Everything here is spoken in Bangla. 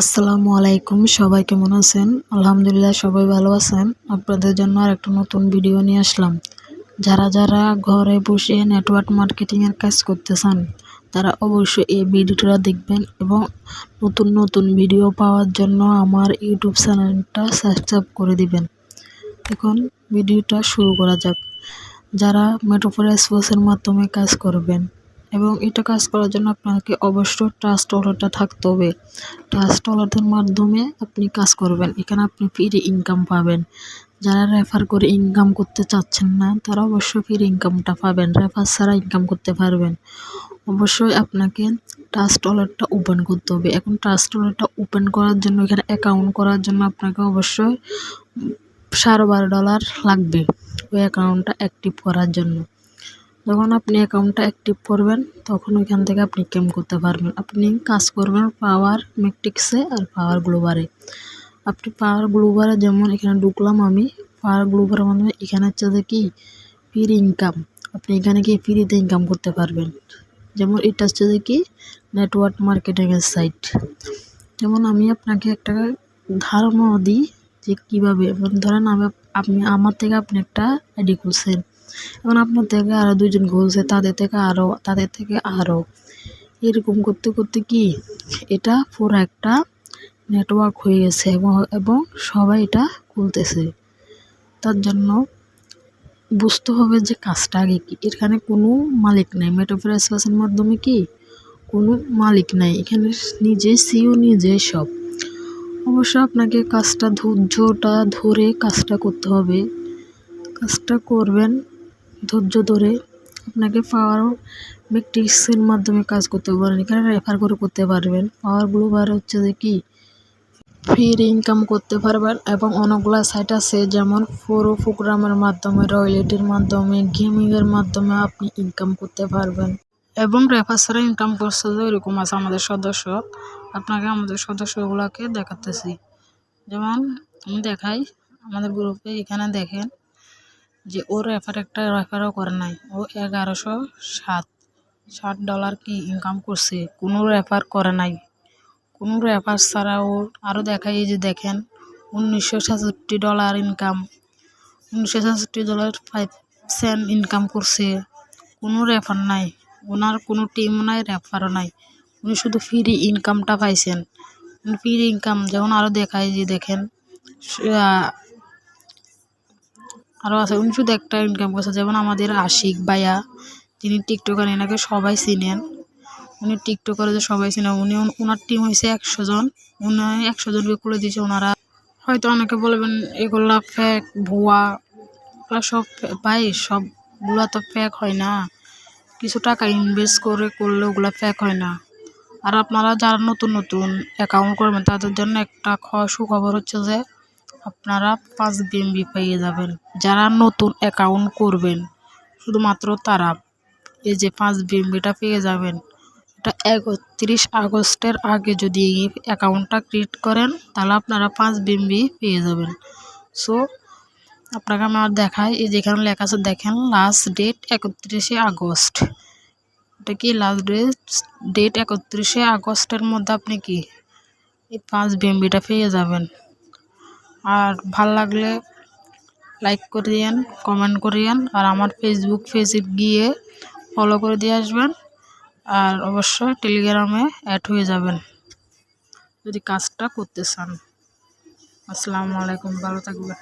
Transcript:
আসসালামু আলাইকুম, সবাই কেমন আছেন? আলহামদুলিল্লাহ সবাই ভালো আছেন। আপনাদের জন্য আর একটা নতুন ভিডিও নিয়ে আসলাম। যারা ঘরে বসে নেটওয়ার্ক মার্কেটিং এর কাজ করতে চান তারা অবশ্যই এই ভিডিওটা দেখবেন এবং নতুন নতুন ভিডিও পাওয়ার জন্য আমার ইউটিউব চ্যানেলটা সাবস্ক্রাইব করে দিবেন। এখন ভিডিওটা শুরু করা যাক। যারা মেটাফোর এক্সপোসের মাধ্যমে কাজ করবেন এবং এটা কাজ করার জন্য আপনাকে অবশ্যই ট্রাস্ট ওয়ালেটটা থাকতে হবে। ট্রাস্ট ওয়ালেটের মাধ্যমে আপনি কাজ করবেন, এখানে আপনি ফ্রি ইনকাম পাবেন। যারা রেফার করে ইনকাম করতে চাচ্ছেন না তারা অবশ্যই ফ্রি ইনকামটা পাবেন, রেফার ছাড়া ইনকাম করতে পারবেন। অবশ্যই আপনাকে ট্রাস্ট ওয়ালেটটা ওপেন করতে হবে। এখন ট্রাস্ট ওয়ালেটটা ওপেন করার জন্য এখানে অ্যাকাউন্ট করার জন্য আপনাকে অবশ্যই $12.5 লাগবে ওই অ্যাকাউন্টটা অ্যাক্টিভ করার জন্য। যখন আপনি অ্যাকাউন্টটা অ্যাক্টিভ করবেন তখন ওইখান থেকে আপনি ক্লেম করতে পারবেন। আপনি কাজ করবেন পাওয়ার মেট্রিক্সে আর পাওয়ার গ্লোবারে। আপনি পাওয়ার গ্লোবারে যেমন এখানে ঢুকলাম আমি, পাওয়ার গ্লোবারের মাধ্যমে এখানে হচ্ছে যে কি ফ্রি ইনকাম, আপনি এখানে গিয়ে ফ্রিতে ইনকাম করতে পারবেন। যেমন এটা হচ্ছে যে কি নেটওয়ার্ক মার্কেটিংয়ের সাইট। যেমন আমি আপনাকে একটা ধারণা দিই যে কীভাবে, ধরেন আপনি আমার থেকে আপনি একটা আইডি খুলছেন, এখন আপনার থেকে আরও দুজন খুলছে, তাদের থেকে আরও এরকম করতে করতে কি এটা পুরো একটা নেটওয়ার্ক হয়ে গেছে এবং সবাই এটা খুলতেছে। তার জন্য বুঝতে হবে যে কাজটা আগে কি, এখানে কোনো মালিক নাই। মেটাফোর এক্সপোসের মাধ্যমে কি কোনো মালিক নাই, এখানে নিজে সিও নিজে সব। অবশ্য আপনাকে কাজটা ধৈর্যটা ধরে কাজটা করতে হবে। কাজটা করবেন ধৈর্য ধরে। আপনাকে পাওয়ার মেট্রিক্সের মাধ্যমে কাজ করতে পারেন, এখানে রেফার করে করতে পারবেন। পাওয়ার গ্লোবাল হচ্ছে যে কি ফ্রি ইনকাম করতে পারবেন এবং অনেকগুলো সাইট আছে যেমন প্রোগ্রামের মাধ্যমে, রয়্যালটির মাধ্যমে, গেমিংয়ের মাধ্যমে আপনি ইনকাম করতে পারবেন এবং রেফার ছাড়া ইনকাম করছে যে এরকম আছে আমাদের সদস্য। আপনাকে আমাদের সদস্যগুলোকে দেখাতেছি। যেমন আমি দেখাই আমাদের গ্রুপে, এখানে দেখেন যে ও রেফারও করে নাই, ও $1160 কি ইনকাম করছে, কোনো রেফার করে নাই, কোনো রেফার ছাড়া। ও আরও দেখাই যে দেখেন $1966 ইনকাম, $1966.05 ইনকাম করছে, কোনো রেফার নাই, ওনার কোনো টিম নাই, রেফারও নাই, উনি শুধু ফ্রি ইনকামটা পাইছেন। ফ্রি ইনকাম যেমন আরও দেখাই যে দেখেন আরও আছে, উনি শুধু একটা ইনকাম করছে। যেমন আমাদের আশিক ভাইয়া, যিনি টিকটকার, এনাকে সবাই চিনেন, উনি টিকটকারে যে সবাই চিনেন। ওনার টিম হয়েছে 100 জন, উনি 100 জনকে খুলে দিয়েছে। ওনারা হয়তো অনেকে বলবেন এগুলা ফেক, ভুয়া, এগুলো সব ভাই, সবগুলা তো ফেক হয় না। কিছু টাকা ইনভেস্ট করলে ওগুলো ফেক হয় না। আর আপনারা যারা নতুন নতুন অ্যাকাউন্ট করবেন তাদের জন্য একটা সুখবর হচ্ছে যে আপনারা 5 BNB পেয়ে যাবেন। যারা নতুন অ্যাকাউন্ট করবেন শুধুমাত্র তারা এই যে 5 BNBটা পেয়ে যাবেন। এটা 31 আগস্টের আগে যদি অ্যাকাউন্টটা ক্রিয়েট করেন তাহলে আপনারা 5 BNB পেয়ে যাবেন। সো আপনাকে আমার দেখাই, এই যেখানে লেখা আছে দেখেন লাস্ট ডেট 31 আগস্ট। এটা কি লাস্ট ডেট 31 আগস্টের মধ্যে আপনি কি এই 5 BNBটা পেয়ে যাবেন। আর ভাল লাগলে লাইক করে দিয়েন, কমেন্ট করিয়েন, আর আমার ফেসবুক পেজে গিয়ে ফলো করে দিয়ে আসবেন। আর অবশ্যই টেলিগ্রামে অ্যাড হয়ে যাবেন যদি কাজটা করতে চান। আসসালামু আলাইকুম, ভালো থাকবেন।